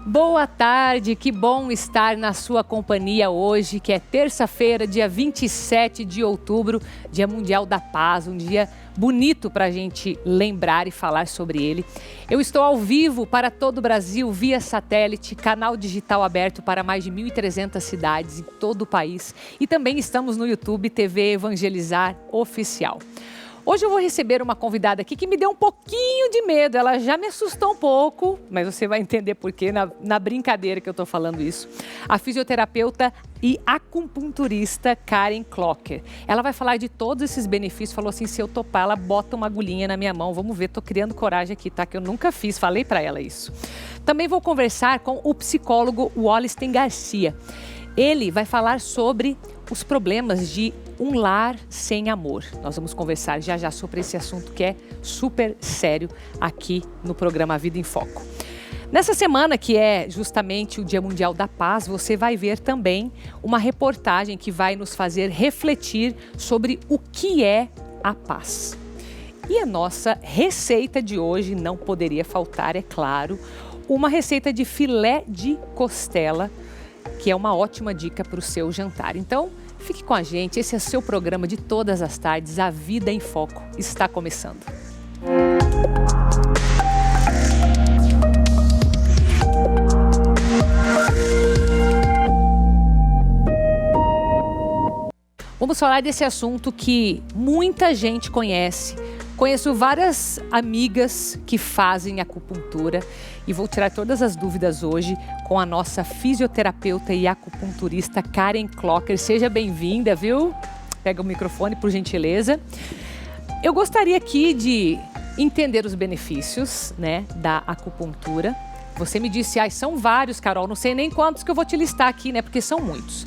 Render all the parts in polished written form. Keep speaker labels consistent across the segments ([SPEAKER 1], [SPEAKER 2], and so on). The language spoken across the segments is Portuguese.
[SPEAKER 1] Boa tarde, que bom estar na sua companhia hoje, que é terça-feira, dia 27 de outubro, Dia Mundial da Paz, um dia bonito para a gente lembrar e falar sobre ele. Eu estou ao vivo para todo o Brasil, via satélite, canal digital aberto para mais de 1.300 cidades em todo o país. E também estamos no YouTube, TV Evangelizar Oficial. Hoje eu vou receber uma convidada aqui que me deu um pouquinho de medo. Ela já me assustou um pouco, mas você vai entender por quê na brincadeira que eu estou falando isso. A fisioterapeuta e acupunturista Karen Clocker. Ela vai falar de todos esses benefícios. Falou assim, se eu topar, ela bota uma agulhinha na minha mão. Vamos ver, tô criando coragem aqui, tá? Que eu nunca fiz, falei para ela isso. Também vou conversar com o psicólogo Wallisten Garcia. Ele vai falar sobre os problemas de um lar sem amor. Nós vamos conversar já já sobre esse assunto que é super sério aqui no programa Vida em Foco. Nessa semana, que é justamente o Dia Mundial da Paz, você vai ver também uma reportagem que vai nos fazer refletir sobre o que é a paz. E a nossa receita de hoje não poderia faltar, é claro, uma receita de filé de costela, que é uma ótima dica para o seu jantar. Então, fique com a gente, esse é seu programa de todas as tardes, A Vida em Foco está começando. Vamos falar desse assunto que muita gente conhece. Conheço várias amigas que fazem acupuntura e vou tirar todas as dúvidas hoje com a nossa fisioterapeuta e acupunturista Karen Clocker. Seja bem-vinda, viu? Pega o microfone, por gentileza. Eu gostaria aqui de entender os benefícios, né, da acupuntura. Você me disse, são vários, Carol, não sei nem quantos que eu vou te listar aqui, né, porque são muitos.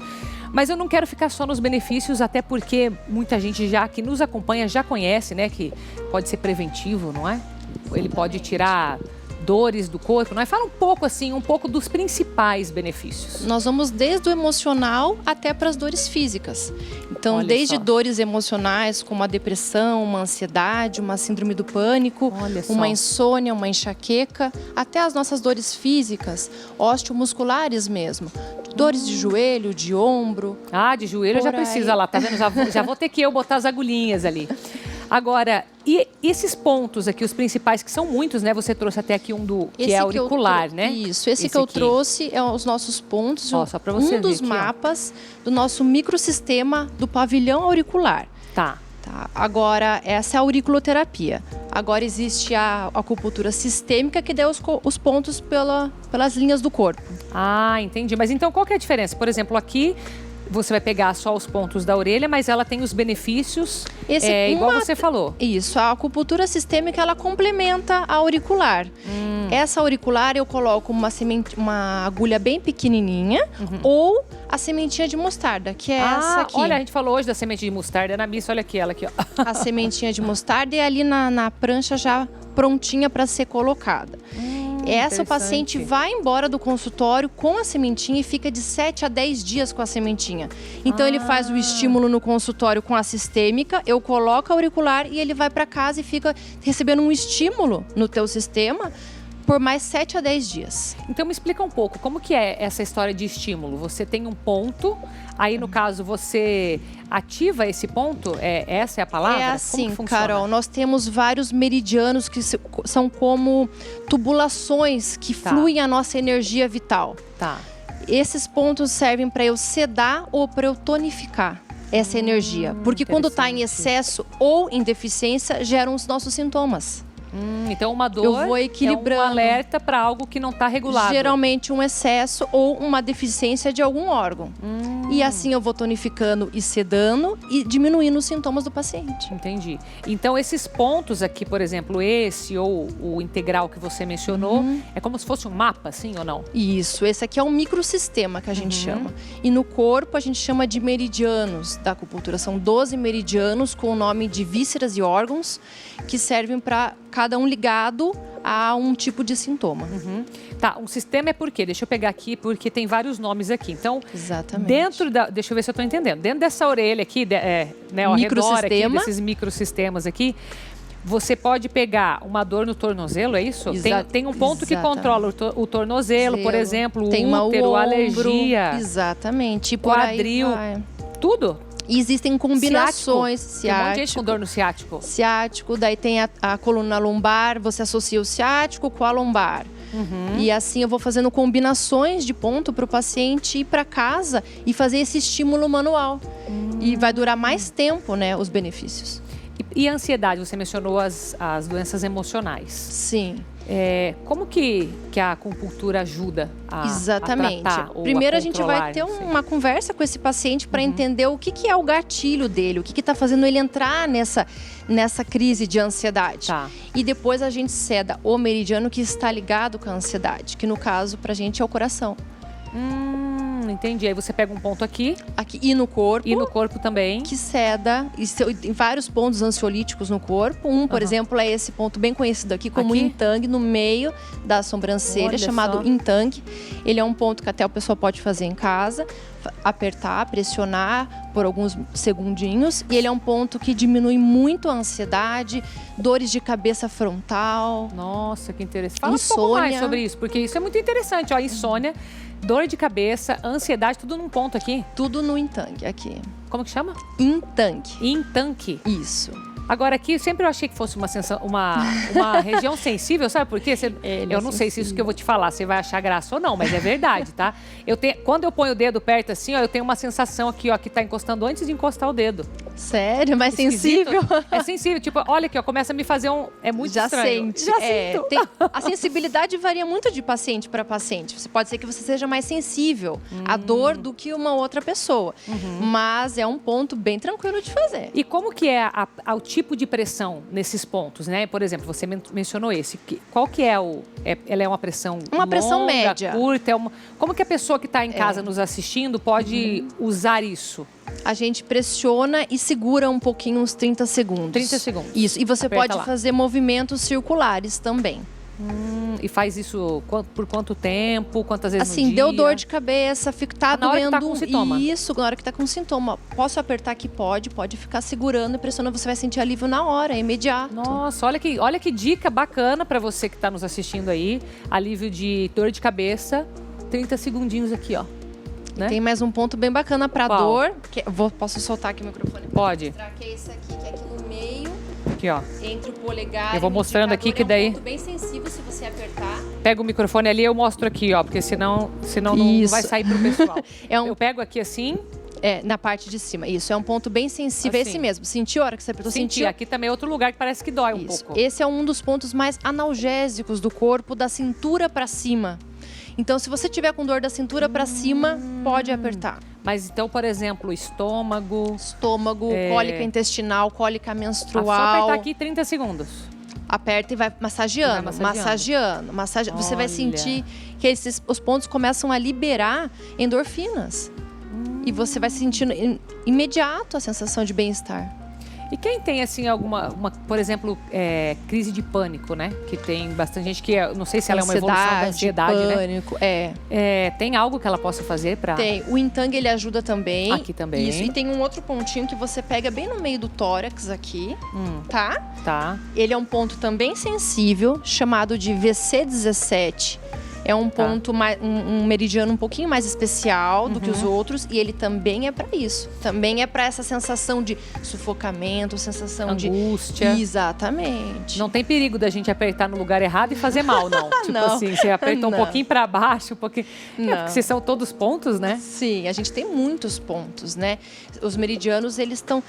[SPEAKER 1] Mas eu não quero ficar só nos benefícios, até porque muita gente já que nos acompanha já conhece, né, que pode ser preventivo, não é? Ele pode tirar dores do corpo, não é? Fala um pouco assim, um pouco dos principais benefícios.
[SPEAKER 2] Nós vamos desde o emocional até para as dores físicas. Então,
[SPEAKER 1] Olha
[SPEAKER 2] desde
[SPEAKER 1] só.
[SPEAKER 2] Dores emocionais, como a depressão, uma ansiedade, uma síndrome do pânico,
[SPEAKER 1] Olha só.
[SPEAKER 2] uma insônia, uma enxaqueca, até as nossas dores físicas, osteomusculares mesmo. Dores de joelho, de ombro.
[SPEAKER 1] De joelho já precisa lá, tá vendo? Já vou ter que eu botar as agulhinhas ali. Agora, e esses pontos aqui, os principais, que são muitos, né? Você trouxe até aqui um que é auricular, né?
[SPEAKER 2] Isso, esse que eu trouxe é os nossos pontos,
[SPEAKER 1] só pra você
[SPEAKER 2] um dos
[SPEAKER 1] ver aqui,
[SPEAKER 2] mapas do nosso microsistema do pavilhão auricular.
[SPEAKER 1] Tá.
[SPEAKER 2] Agora, essa é a auriculoterapia. Agora existe a acupuntura sistêmica, que dá os pontos pelas linhas do corpo.
[SPEAKER 1] Entendi. Mas então qual que é a diferença? Por exemplo, aqui você vai pegar só os pontos da orelha, mas ela tem os benefícios, igual você falou.
[SPEAKER 2] Isso, a acupuntura sistêmica, ela complementa a auricular. Essa auricular eu coloco uma agulha bem pequenininha, ou a sementinha de mostarda, que é essa aqui.
[SPEAKER 1] Olha, a gente falou hoje da semente de mostarda na missa, olha aqui, ela aqui, ó.
[SPEAKER 2] A sementinha de mostarda e ali na prancha já prontinha para ser colocada. Essa o paciente vai embora do consultório com a sementinha e fica de 7 a 10 dias com a sementinha. Então ele faz o estímulo no consultório com a sistêmica, eu coloco a auricular e ele vai para casa e fica recebendo um estímulo no teu sistema por mais 7 a 10 dias.
[SPEAKER 1] Então me explica um pouco, como que é essa história de estímulo? Você tem um ponto, aí no caso você ativa esse ponto? Essa é a palavra?
[SPEAKER 2] É assim,
[SPEAKER 1] como que funciona?
[SPEAKER 2] Carol, nós temos vários meridianos que são como tubulações que fluem a nossa energia vital.
[SPEAKER 1] Tá.
[SPEAKER 2] Esses pontos servem para eu sedar ou para eu tonificar essa energia. Porque quando está em excesso ou em deficiência, geram os nossos sintomas.
[SPEAKER 1] Então uma dor
[SPEAKER 2] eu vou equilibrando.
[SPEAKER 1] É um alerta para algo que não está regulado.
[SPEAKER 2] Geralmente um excesso ou uma deficiência de algum órgão. E assim eu vou tonificando e sedando e diminuindo os sintomas do paciente.
[SPEAKER 1] Entendi. Então esses pontos aqui, por exemplo, esse ou o integral que você mencionou, é como se fosse um mapa, sim ou não?
[SPEAKER 2] Isso, esse aqui é um microsistema que a gente chama. E no corpo a gente chama de meridianos da acupuntura. São 12 meridianos com o nome de vísceras e órgãos que servem para cada um ligado a um tipo de sintoma.
[SPEAKER 1] Tá, um sistema é por quê? Deixa eu pegar aqui, porque tem vários nomes aqui. Então,
[SPEAKER 2] exatamente.
[SPEAKER 1] Dentro da... Deixa eu ver se eu estou entendendo. Dentro dessa orelha aqui, né, ao redor aqui desses microsistemas aqui, você pode pegar uma dor no tornozelo, é isso? Tem um ponto que controla o tornozelo, por exemplo, o útero, a alergia.
[SPEAKER 2] Exatamente. E
[SPEAKER 1] quadril, tudo.
[SPEAKER 2] E existem combinações.
[SPEAKER 1] Ciático. Tem um monte de gente com dor no ciático.
[SPEAKER 2] Ciático, daí tem a coluna lombar, você associa o ciático com a lombar. E assim eu vou fazendo combinações de ponto para o paciente ir para casa e fazer esse estímulo manual. E vai durar mais tempo, né, os benefícios.
[SPEAKER 1] E a ansiedade, você mencionou as doenças emocionais.
[SPEAKER 2] Sim.
[SPEAKER 1] Como que a acupuntura ajuda a tratar ou
[SPEAKER 2] Primeiro a gente vai ter uma conversa com esse paciente para entender o que é o gatilho dele, o que está fazendo ele entrar nessa crise de ansiedade.
[SPEAKER 1] Tá.
[SPEAKER 2] E depois a gente ceda o meridiano que está ligado com a ansiedade, que no caso pra gente é o coração.
[SPEAKER 1] Entendi. Aí você pega um ponto aqui
[SPEAKER 2] e no corpo.
[SPEAKER 1] E no corpo também.
[SPEAKER 2] Que ceda. E tem vários pontos ansiolíticos no corpo. Por exemplo, é esse ponto bem conhecido aqui como Yin Tang, no meio da sobrancelha, chamado Yin Tang. Ele é um ponto que até o pessoal pode fazer em casa. Apertar, pressionar por alguns segundinhos. E ele é um ponto que diminui muito a ansiedade, dores de cabeça frontal.
[SPEAKER 1] Nossa, que interessante. Fala um pouco mais sobre isso, porque isso é muito interessante. Ó, insônia, dor de cabeça, ansiedade, tudo num ponto aqui.
[SPEAKER 2] Tudo no Yin Tang aqui.
[SPEAKER 1] Como que chama?
[SPEAKER 2] Yin Tang.
[SPEAKER 1] Yin Tang.
[SPEAKER 2] Isso.
[SPEAKER 1] Agora aqui, sempre eu achei que fosse uma região sensível, sabe por quê? Eu não sei se isso que eu vou te falar, você vai achar graça ou não, mas é verdade, tá? Quando eu ponho o dedo perto assim, ó, eu tenho uma sensação aqui, ó, que tá encostando antes de encostar o dedo.
[SPEAKER 2] Sério? Mais sensível?
[SPEAKER 1] É sensível, tipo, olha aqui, ó, começa a me fazer é muito estranho.
[SPEAKER 2] Já sinto. A sensibilidade varia muito de paciente para paciente. Pode ser que você seja mais sensível à dor do que uma outra pessoa. Mas é um ponto bem tranquilo de fazer.
[SPEAKER 1] E como que é o tipo de pressão nesses pontos, né? Por exemplo, você mencionou esse. Qual que é ela é uma pressão
[SPEAKER 2] pressão
[SPEAKER 1] longa,
[SPEAKER 2] média.
[SPEAKER 1] Curta? Como que a pessoa que está em casa nos assistindo pode usar isso?
[SPEAKER 2] A gente pressiona e segura um pouquinho, uns 30 segundos.
[SPEAKER 1] 30 segundos.
[SPEAKER 2] Isso. E você pode fazer movimentos circulares também.
[SPEAKER 1] E faz isso por quanto tempo? Quantas vezes
[SPEAKER 2] assim,
[SPEAKER 1] no dia?
[SPEAKER 2] Deu dor de cabeça, tá doendo.
[SPEAKER 1] Na hora que tá com sintoma.
[SPEAKER 2] Isso, na hora que tá com sintoma. Posso apertar aqui? Pode ficar segurando e pressionando, você vai sentir alívio na hora, é imediato.
[SPEAKER 1] Nossa, olha que dica bacana para você que está nos assistindo aí. Alívio de dor de cabeça, 30 segundinhos aqui, ó. Né?
[SPEAKER 2] Tem mais um ponto bem bacana para dor. Posso soltar aqui o microfone?
[SPEAKER 1] Pode.
[SPEAKER 2] Que é esse aqui, que é aqui no meio.
[SPEAKER 1] Aqui, ó.
[SPEAKER 2] Entre o polegar
[SPEAKER 1] eu vou mostrando aqui que daí...
[SPEAKER 2] É um ponto bem sensível se você apertar.
[SPEAKER 1] Pega o microfone ali e eu mostro aqui, ó. Porque senão não vai sair pro pessoal. Eu pego aqui assim...
[SPEAKER 2] na parte de cima. Isso, é um ponto bem sensível.
[SPEAKER 1] Assim.
[SPEAKER 2] É esse mesmo. Sentiu a hora que você apertou?
[SPEAKER 1] Sentiu. Aqui também é outro lugar que parece que dói um pouco.
[SPEAKER 2] Esse é um dos pontos mais analgésicos do corpo, da cintura para cima. Então, se você tiver com dor da cintura para cima, pode apertar.
[SPEAKER 1] Mas então, por exemplo, estômago...
[SPEAKER 2] Cólica intestinal, cólica menstrual...
[SPEAKER 1] Só apertar aqui 30 segundos.
[SPEAKER 2] Aperta e vai massageando. Você vai sentir que os pontos começam a liberar endorfinas. E você vai sentindo imediato a sensação de bem-estar.
[SPEAKER 1] E quem tem, assim, por exemplo, crise de pânico, né? Que tem bastante gente que, não sei se ela é uma evolução da ansiedade,
[SPEAKER 2] pânico,
[SPEAKER 1] né? Tem algo que ela possa fazer para...
[SPEAKER 2] Tem. O Yin Tang, ele ajuda também.
[SPEAKER 1] Aqui também.
[SPEAKER 2] Isso. E tem um outro pontinho que você pega bem no meio do tórax aqui, tá?
[SPEAKER 1] Tá.
[SPEAKER 2] Ele é um ponto também sensível, chamado de VC17. É um ponto, um meridiano um pouquinho mais especial do que os outros. E ele também é para isso. Também é para essa sensação de sufocamento, sensação de...
[SPEAKER 1] angústia.
[SPEAKER 2] Exatamente.
[SPEAKER 1] Não tem perigo da gente apertar no lugar errado e fazer mal, não. Tipo
[SPEAKER 2] não.
[SPEAKER 1] assim, você aperta um pouquinho para baixo, um pouquinho...
[SPEAKER 2] Não.
[SPEAKER 1] Porque são todos pontos, né?
[SPEAKER 2] Sim, a gente tem muitos pontos, né? Os meridianos, eles estão...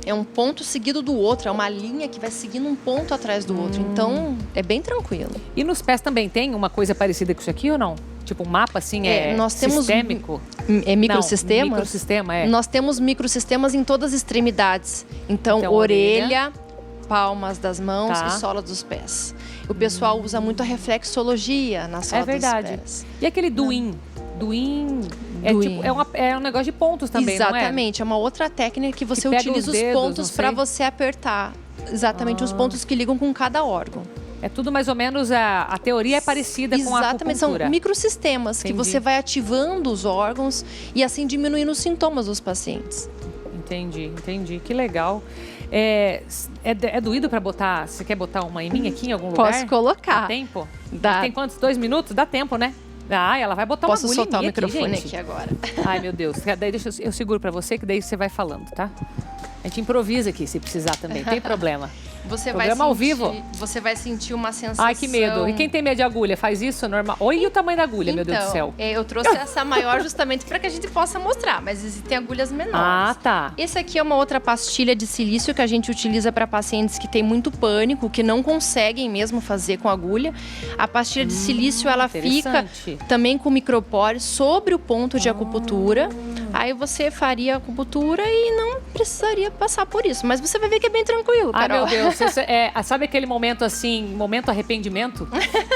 [SPEAKER 2] É um ponto seguido do outro, é uma linha que vai seguindo um ponto atrás do outro. Então, é bem tranquilo.
[SPEAKER 1] E nos pés também tem uma coisa parecida com isso aqui ou não? Tipo um mapa assim,
[SPEAKER 2] nós temos
[SPEAKER 1] sistêmico?
[SPEAKER 2] Microsistemas?
[SPEAKER 1] Não, microsistema,
[SPEAKER 2] Nós temos microsistemas em todas as extremidades. Então orelha, palmas das mãos e sola dos pés. O pessoal usa muito a reflexologia na sola dos pés.
[SPEAKER 1] E aquele Duin? Duin é um negócio de pontos também,
[SPEAKER 2] exatamente,
[SPEAKER 1] não é?
[SPEAKER 2] É uma outra técnica que você utiliza os pontos para você apertar. Exatamente, os pontos que ligam com cada órgão.
[SPEAKER 1] É tudo mais ou menos, a teoria é parecida com a acupuntura.
[SPEAKER 2] Exatamente, são microsistemas que você vai ativando os órgãos e assim diminuindo os sintomas dos pacientes.
[SPEAKER 1] Entendi. entendi. Que legal. É doído pra botar? Você quer botar uma em mim aqui em algum lugar?
[SPEAKER 2] Posso colocar.
[SPEAKER 1] Dá tempo?
[SPEAKER 2] Dá.
[SPEAKER 1] Tem quantos? 2 minutos? Dá tempo, né? Ah, ela vai botar uma agulha
[SPEAKER 2] Posso soltar
[SPEAKER 1] em mim
[SPEAKER 2] o microfone
[SPEAKER 1] aqui,
[SPEAKER 2] aqui agora.
[SPEAKER 1] Ai, meu Deus. Daí eu seguro pra você, que daí você vai falando, tá? A gente improvisa aqui, se precisar também. Tem problema. Programa ao vivo.
[SPEAKER 2] Você vai sentir uma sensação...
[SPEAKER 1] Ai, que medo. E quem tem medo de agulha, faz isso normal? Olha o tamanho da agulha, meu Deus do céu.
[SPEAKER 2] Eu trouxe essa maior justamente para que a gente possa mostrar, mas existem agulhas menores.
[SPEAKER 1] Ah, tá.
[SPEAKER 2] Esse aqui é uma outra pastilha de silício que a gente utiliza para pacientes que têm muito pânico, que não conseguem mesmo fazer com agulha. A pastilha de silício, ela fica também com micropore sobre o ponto de acupuntura. Aí você faria a acupuntura e não precisaria passar por isso. Mas você vai ver que é bem tranquilo, Carol.
[SPEAKER 1] Ai, meu Deus. Sabe aquele momento assim, momento arrependimento?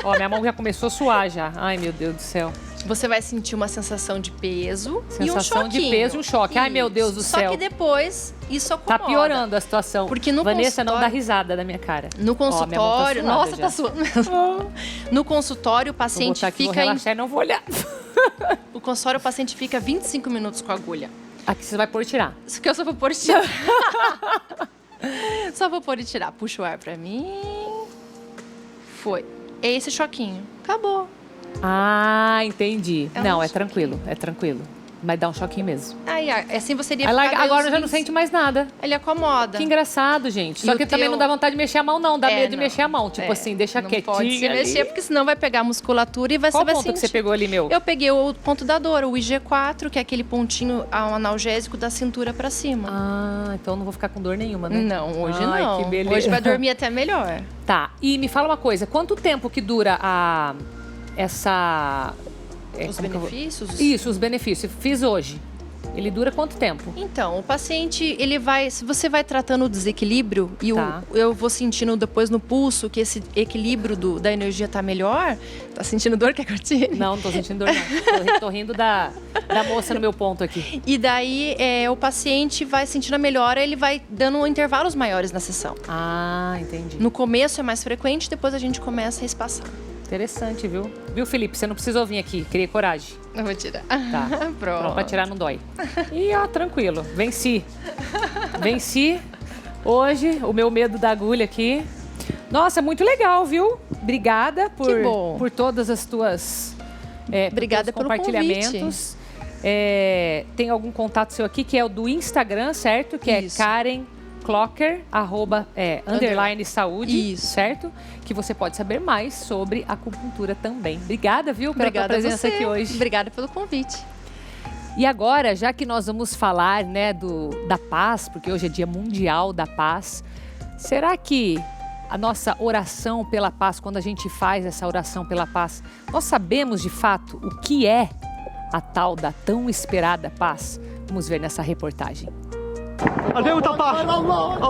[SPEAKER 1] Ó, minha mão já começou a suar já. Ai, meu Deus do céu.
[SPEAKER 2] Você vai sentir uma sensação de peso e um
[SPEAKER 1] sensação de peso e um choque. Ai, meu Deus do céu.
[SPEAKER 2] Só que depois isso acomoda.
[SPEAKER 1] Tá piorando a situação.
[SPEAKER 2] Porque no
[SPEAKER 1] Vanessa não dá risada da minha cara.
[SPEAKER 2] No consultório... Nossa, tá suando mesmo. No consultório, o paciente
[SPEAKER 1] fica... Vou relaxar e não vou olhar.
[SPEAKER 2] O consultório, o paciente fica 25 minutos com a agulha.
[SPEAKER 1] Aqui você vai pôr e tirar.
[SPEAKER 2] Isso que eu só vou pôr e tirar. Só vou pôr e tirar. Puxa o ar pra mim. Foi. É esse choquinho. Acabou.
[SPEAKER 1] Ah, entendi. Não, é tranquilo, é tranquilo. Mas dá um choquinho mesmo.
[SPEAKER 2] Aí, assim você iria
[SPEAKER 1] ficar... Agora já não sente mais nada.
[SPEAKER 2] Ele acomoda.
[SPEAKER 1] Que engraçado, gente. Só que também não dá vontade de mexer a mão, não. Dá medo de mexer a mão. Tipo assim, deixa quietinho. Não pode se mexer,
[SPEAKER 2] porque senão vai pegar a musculatura e você vai sentir.
[SPEAKER 1] Qual ponto que você pegou ali, meu?
[SPEAKER 2] Eu peguei o ponto da dor, o IG4, que é aquele pontinho analgésico da cintura pra cima.
[SPEAKER 1] Ah, então não vou ficar com dor nenhuma, né?
[SPEAKER 2] Não, hoje não.
[SPEAKER 1] Que beleza.
[SPEAKER 2] Hoje vai dormir até melhor.
[SPEAKER 1] Tá, e me fala uma coisa. Quanto tempo que dura
[SPEAKER 2] os benefícios?
[SPEAKER 1] Isso, os benefícios. Fiz hoje. Ele dura quanto tempo?
[SPEAKER 2] Então, o paciente, se você vai tratando o desequilíbrio e eu vou sentindo depois no pulso que esse equilíbrio da energia tá melhor. Tá sentindo dor, quer curtir?
[SPEAKER 1] Não tô sentindo dor não. Tô rindo da moça no meu ponto aqui.
[SPEAKER 2] E daí o paciente vai sentindo a melhora, ele vai dando intervalos maiores na sessão.
[SPEAKER 1] Ah, entendi.
[SPEAKER 2] No começo é mais frequente, depois a gente começa a espaçar.
[SPEAKER 1] Interessante, viu? Viu, Felipe? Você não precisou vir aqui. Criei coragem.
[SPEAKER 2] Eu vou tirar.
[SPEAKER 1] Tá.
[SPEAKER 2] Pronto.
[SPEAKER 1] Pra tirar não dói. E ó, tranquilo. Venci. Venci hoje o meu medo da agulha aqui. Nossa, muito legal, viu? Obrigada por todas as tuas
[SPEAKER 2] obrigada pelo
[SPEAKER 1] compartilhamentos. Tem algum contato seu aqui que é o do Instagram, certo? Que
[SPEAKER 2] Isso.
[SPEAKER 1] é Karen Clocker, _ saúde, certo? Que você pode saber mais sobre acupuntura também. Obrigada, viu, pela tua presença aqui hoje.
[SPEAKER 2] Obrigada pelo convite.
[SPEAKER 1] E agora, já que nós vamos falar, né, da paz, porque hoje é Dia Mundial da Paz, será que a nossa oração pela paz, quando a gente faz essa oração pela paz, nós sabemos de fato o que é a tal da tão esperada paz? Vamos ver nessa reportagem.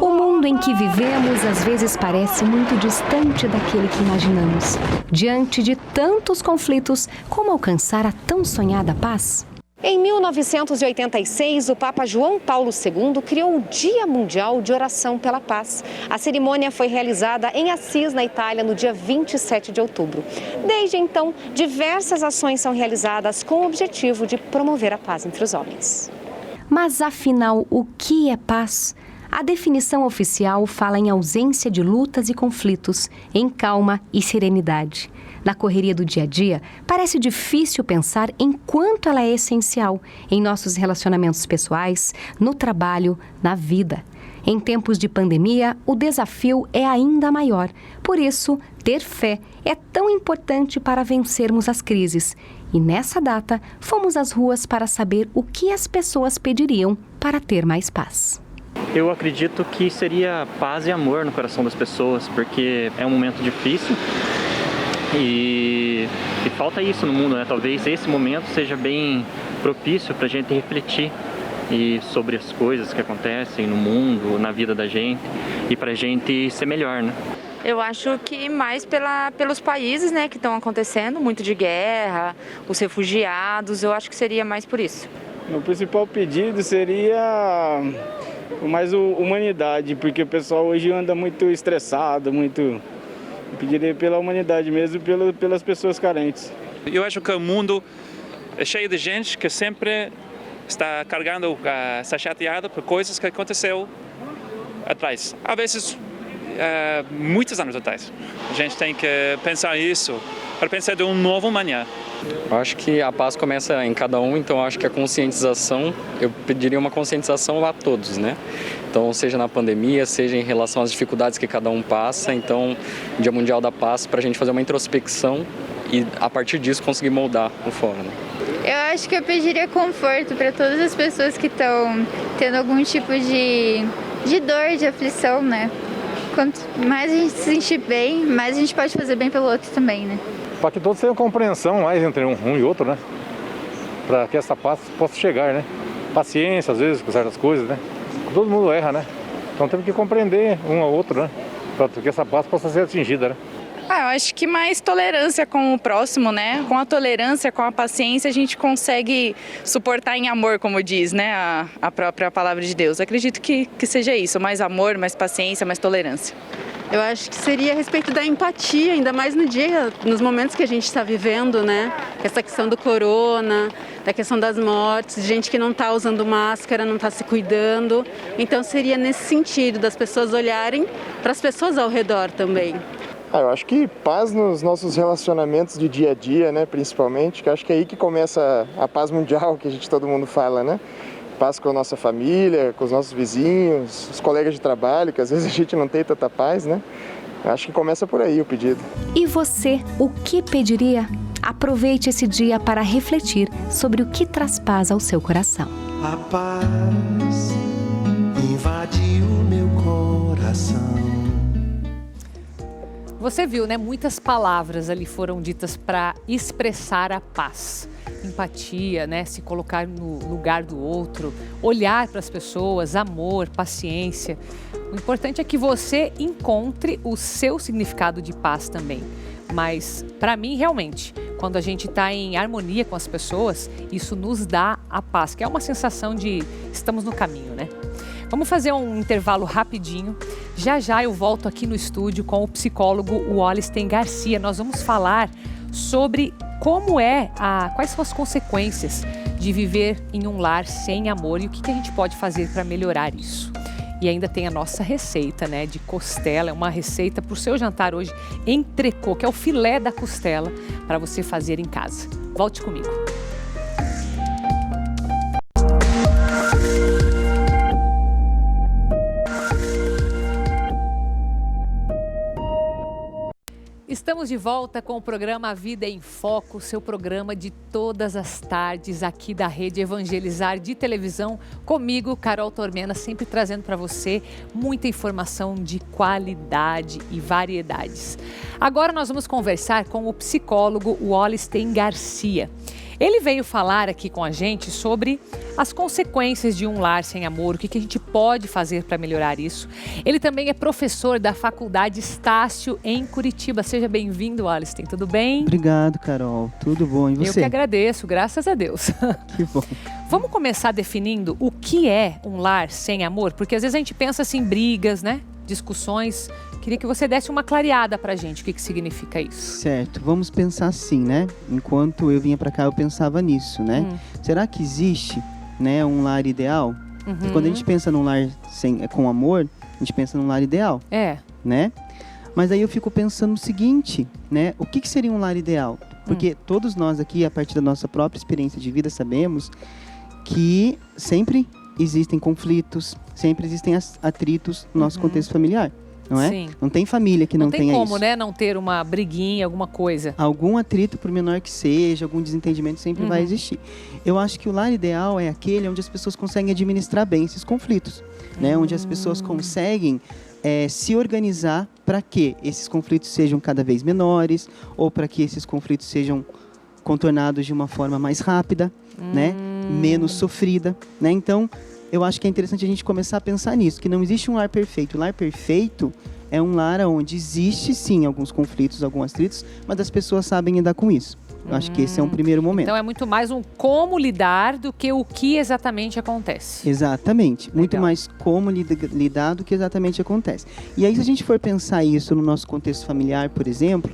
[SPEAKER 3] O mundo em que vivemos às vezes parece muito distante daquele que imaginamos. Diante de tantos conflitos, como alcançar a tão sonhada paz?
[SPEAKER 4] Em 1986, o Papa João Paulo II criou o Dia Mundial de Oração pela Paz. A cerimônia foi realizada em Assis, na Itália, no dia 27 de outubro. Desde então, diversas ações são realizadas com o objetivo de promover a paz entre os homens.
[SPEAKER 3] Mas, afinal, o que é paz? A definição oficial fala em ausência de lutas e conflitos, em calma e serenidade. Na correria do dia a dia, parece difícil pensar em quanto ela é essencial em nossos relacionamentos pessoais, no trabalho, na vida. Em tempos de pandemia, o desafio é ainda maior. Por isso, ter fé é tão importante para vencermos as crises. E nessa data, fomos às ruas para saber o que as pessoas pediriam para ter mais paz.
[SPEAKER 5] Eu acredito que seria paz e amor no coração das pessoas, porque é um momento difícil e falta isso no mundo, né? Talvez esse momento seja bem propício para a gente refletir sobre as coisas que acontecem no mundo, na vida da gente, e para a gente ser melhor, né?
[SPEAKER 6] Eu acho que mais pelos países, né, que estão acontecendo, muito de guerra, os refugiados, eu acho que seria mais por isso.
[SPEAKER 7] O principal pedido seria mais humanidade, porque o pessoal hoje anda muito estressado, Eu pediria pela humanidade mesmo, pelas pessoas carentes.
[SPEAKER 8] Eu acho que o mundo é cheio de gente que sempre está carregando, está chateado por coisas que aconteceu atrás. Às vezes, muitos anos atrás. A gente tem que pensar isso para pensar de um novo amanhã.
[SPEAKER 9] Eu acho que a paz começa em cada um, então eu acho que a conscientização, eu pediria uma conscientização a todos, né? Então, seja na pandemia, seja em relação às dificuldades que cada um passa, então, o Dia Mundial da Paz, para a gente fazer uma introspecção e, a partir disso, conseguir moldar o fora, né?
[SPEAKER 10] Eu acho que eu pediria conforto para todas as pessoas que estão tendo algum tipo de dor, de aflição, né? Quanto mais a gente se sentir bem, mais a gente pode fazer bem pelo outro também, né?
[SPEAKER 11] Para que todos tenham compreensão mais entre um e outro, né? Para que essa paz possa chegar, né? Paciência, às vezes, com certas coisas, né? Todo mundo erra, né? Então temos que compreender um ao outro, né? Para que essa paz possa ser atingida, né?
[SPEAKER 12] Eu acho que mais tolerância com o próximo, né? Com a tolerância, com a paciência, a gente consegue suportar em amor, como diz, né? A própria palavra de Deus. Eu acredito que seja isso, mais amor, mais paciência, mais tolerância.
[SPEAKER 13] Eu acho que seria a respeito da empatia, ainda mais nos momentos que a gente está vivendo, né? Essa questão do corona, da questão das mortes, de gente que não está usando máscara, não está se cuidando. Então seria nesse sentido, das pessoas olharem para as pessoas ao redor também.
[SPEAKER 14] Eu acho que paz nos nossos relacionamentos de dia a dia, né, principalmente, que acho que é aí que começa a paz mundial que todo mundo fala, né? Paz com a nossa família, com os nossos vizinhos, os colegas de trabalho, que às vezes a gente não tem tanta paz, né? Acho que começa por aí o pedido.
[SPEAKER 3] E você, o que pediria? Aproveite esse dia para refletir sobre o que traz paz ao seu coração.
[SPEAKER 15] A paz invadiu meu coração.
[SPEAKER 1] Você viu, né? Muitas palavras ali foram ditas para expressar a paz. Empatia, né? Se colocar no lugar do outro, olhar para as pessoas, amor, paciência. O importante é que você encontre o seu significado de paz também. Mas, para mim, realmente, quando a gente está em harmonia com as pessoas, isso nos dá a paz, que é uma sensação de estamos no caminho, né? Vamos fazer um intervalo rapidinho. Já já eu volto aqui no estúdio com o psicólogo Wallenstein Garcia. Nós vamos falar sobre quais são as consequências de viver em um lar sem amor e o que a gente pode fazer para melhorar isso. E ainda tem a nossa receita, né, de costela, é uma receita para o seu jantar hoje, entrecô, que é o filé da costela, para você fazer em casa. Volte comigo. Estamos de volta com o programa Vida em Foco, seu programa de todas as tardes aqui da Rede Evangelizar de televisão, comigo, Carol Tormena, sempre trazendo para você muita informação de qualidade e variedades. Agora nós vamos conversar com o psicólogo Wallenstein Garcia. Ele veio falar aqui com a gente sobre as consequências de um lar sem amor, o que a gente pode fazer para melhorar isso. Ele também é professor da Faculdade Estácio em Curitiba. Seja bem-vindo, Wallenstein. Tudo bem?
[SPEAKER 16] Obrigado, Carol. Tudo bom. E você?
[SPEAKER 1] Eu que agradeço, graças a Deus.
[SPEAKER 16] Que bom.
[SPEAKER 1] Vamos começar definindo o que é um lar sem amor? Porque às vezes a gente pensa assim, brigas, né? Discussões. Queria que você desse uma clareada pra gente, o que significa isso.
[SPEAKER 16] Certo, vamos pensar assim, né? Enquanto eu vinha pra cá, eu pensava nisso, né? Será que existe, né, um lar ideal? E quando a gente pensa num lar com amor, a gente pensa num lar ideal. Né? Mas aí eu fico pensando no seguinte, né? O que seria um lar ideal? Porque todos nós aqui, a partir da nossa própria experiência de vida, sabemos que sempre existem conflitos, sempre existem atritos no nosso contexto familiar. Não é?
[SPEAKER 1] Sim.
[SPEAKER 16] Não tem família que não tenha isso.
[SPEAKER 1] Não tem como, né? Não ter uma briguinha, alguma coisa.
[SPEAKER 16] Algum atrito, por menor que seja, algum desentendimento sempre vai existir. Eu acho que o lar ideal é aquele onde as pessoas conseguem administrar bem esses conflitos. Né? Onde as pessoas conseguem se organizar para que esses conflitos sejam cada vez menores ou para que esses conflitos sejam contornados de uma forma mais rápida, né? Menos sofrida. Né? Então, eu acho que é interessante a gente começar a pensar nisso, que não existe um lar perfeito. O lar perfeito é um lar onde existe, sim, alguns conflitos, alguns atritos, mas as pessoas sabem lidar com isso. Eu acho que esse é um primeiro momento.
[SPEAKER 1] Então é muito mais um como lidar do que o que exatamente acontece.
[SPEAKER 16] Exatamente. Muito mais como lidar do que exatamente acontece. E aí, se a gente for pensar isso no nosso contexto familiar, por exemplo,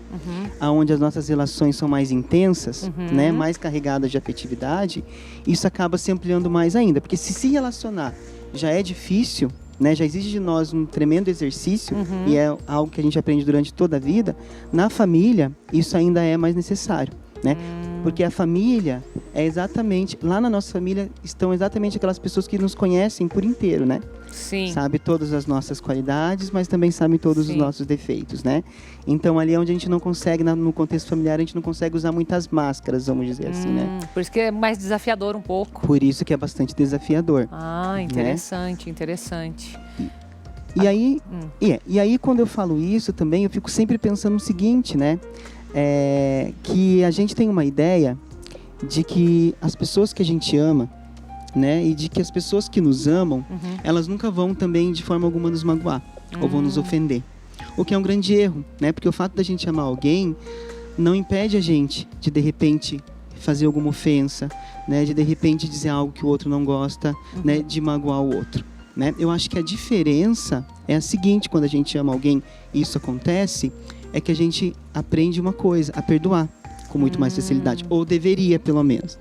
[SPEAKER 16] onde as nossas relações são mais intensas, né, mais carregadas de afetividade, isso acaba se ampliando mais ainda. Porque se relacionar já é difícil, né, já exige de nós um tremendo exercício, e é algo que a gente aprende durante toda a vida, na família isso ainda é mais necessário, né? Porque a família é exatamente, lá na nossa família estão exatamente aquelas pessoas que nos conhecem por inteiro, né?
[SPEAKER 1] Sim.
[SPEAKER 16] Sabe todas as nossas qualidades, mas também sabem todos os nossos defeitos, né? Então ali é onde a gente não consegue, no contexto familiar, a gente não consegue usar muitas máscaras, vamos dizer assim, né?
[SPEAKER 1] Por isso que é mais desafiador um pouco.
[SPEAKER 16] Por isso que é bastante desafiador.
[SPEAKER 1] Ah, interessante, interessante.
[SPEAKER 16] E aí, e aí quando eu falo isso também, eu fico sempre pensando no seguinte, né? Que a gente tem uma ideia de que as pessoas que a gente ama, né, e de que as pessoas que nos amam, elas nunca vão também de forma alguma nos magoar ou vão nos ofender. O que é um grande erro, né? Porque o fato da gente amar alguém não impede a gente de repente fazer alguma ofensa, né, de repente dizer algo que o outro não gosta, né, de magoar o outro, né? Eu acho que a diferença é a seguinte: quando a gente ama alguém e isso acontece, é que a gente aprende uma coisa, a perdoar com muito mais facilidade, ou deveria, pelo menos.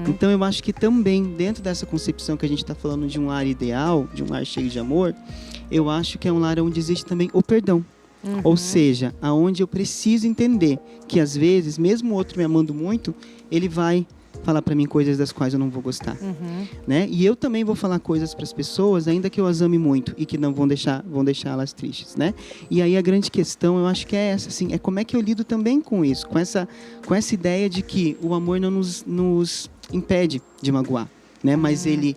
[SPEAKER 16] Então eu acho que também, dentro dessa concepção que a gente está falando de um lar ideal, de um lar cheio de amor, eu acho que é um lar onde existe também o perdão. Ou seja, aonde eu preciso entender que às vezes, mesmo o outro me amando muito, ele vai falar para mim coisas das quais eu não vou gostar, né? E eu também vou falar coisas para as pessoas, ainda que eu as ame muito e que não vão deixá-las tristes, né? E aí a grande questão, eu acho que é essa, assim, é como é que eu lido também com isso, com essa ideia de que o amor não nos impede de magoar, né? Mas ele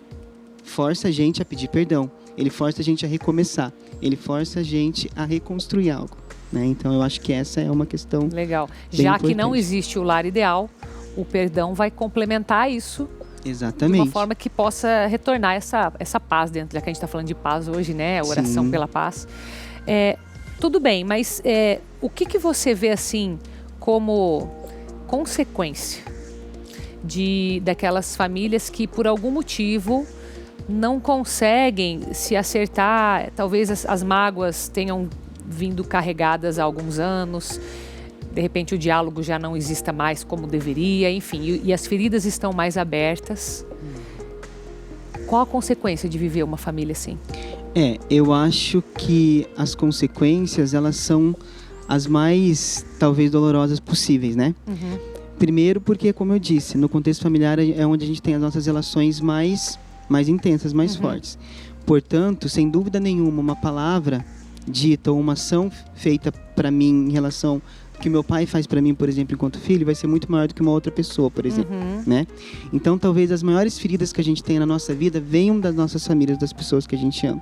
[SPEAKER 16] força a gente a pedir perdão, ele força a gente a recomeçar, ele força a gente a reconstruir algo, né? Então eu acho que essa é uma questão
[SPEAKER 1] legal.
[SPEAKER 16] Já
[SPEAKER 1] importante. Que não existe o lar ideal, o perdão vai complementar isso.
[SPEAKER 16] Exatamente.
[SPEAKER 1] De uma forma que possa retornar essa paz dentro, já que a gente está falando de paz hoje, né? A oração pela paz. Tudo bem, mas o que você vê assim como consequência daquelas famílias que por algum motivo não conseguem se acertar? Talvez as mágoas tenham vindo carregadas há alguns anos. De repente o diálogo já não exista mais como deveria, enfim, e as feridas estão mais abertas. Qual a consequência de viver uma família assim?
[SPEAKER 16] Eu acho que as consequências, elas são as mais, talvez, dolorosas possíveis, né? Primeiro porque, como eu disse, no contexto familiar é onde a gente tem as nossas relações mais intensas, mais fortes. Portanto, sem dúvida nenhuma, uma palavra dita ou uma ação feita para mim em relação que meu pai faz para mim, por exemplo, enquanto filho, vai ser muito maior do que uma outra pessoa, por exemplo, né? Então, talvez as maiores feridas que a gente tem na nossa vida venham das nossas famílias, das pessoas que a gente ama.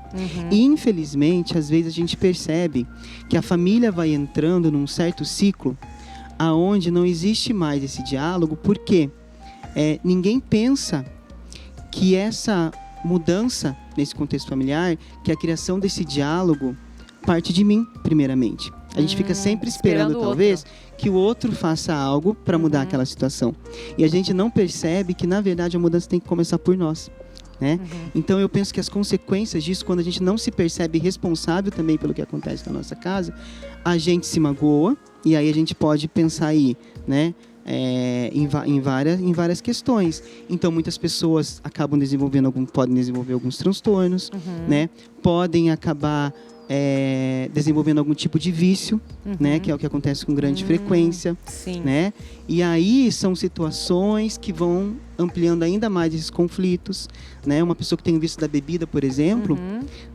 [SPEAKER 16] E, infelizmente, às vezes a gente percebe que a família vai entrando num certo ciclo aonde não existe mais esse diálogo, porque ninguém pensa que essa mudança nesse contexto familiar, que a criação desse diálogo parte de mim, primeiramente. A gente fica sempre esperando talvez, que o outro faça algo para mudar aquela situação. E a gente não percebe que, na verdade, a mudança tem que começar por nós, né? Então, eu penso que as consequências disso, quando a gente não se percebe responsável também pelo que acontece na nossa casa, a gente se magoa, e aí a gente pode pensar aí, né? Em várias questões. Então, muitas pessoas acabam podem desenvolver alguns transtornos, né? Podem acabar desenvolvendo algum tipo de vício, né, que é o que acontece com grande frequência, né? E aí são situações que vão ampliando ainda mais esses conflitos, né? Uma pessoa que tem o vício da bebida, por exemplo,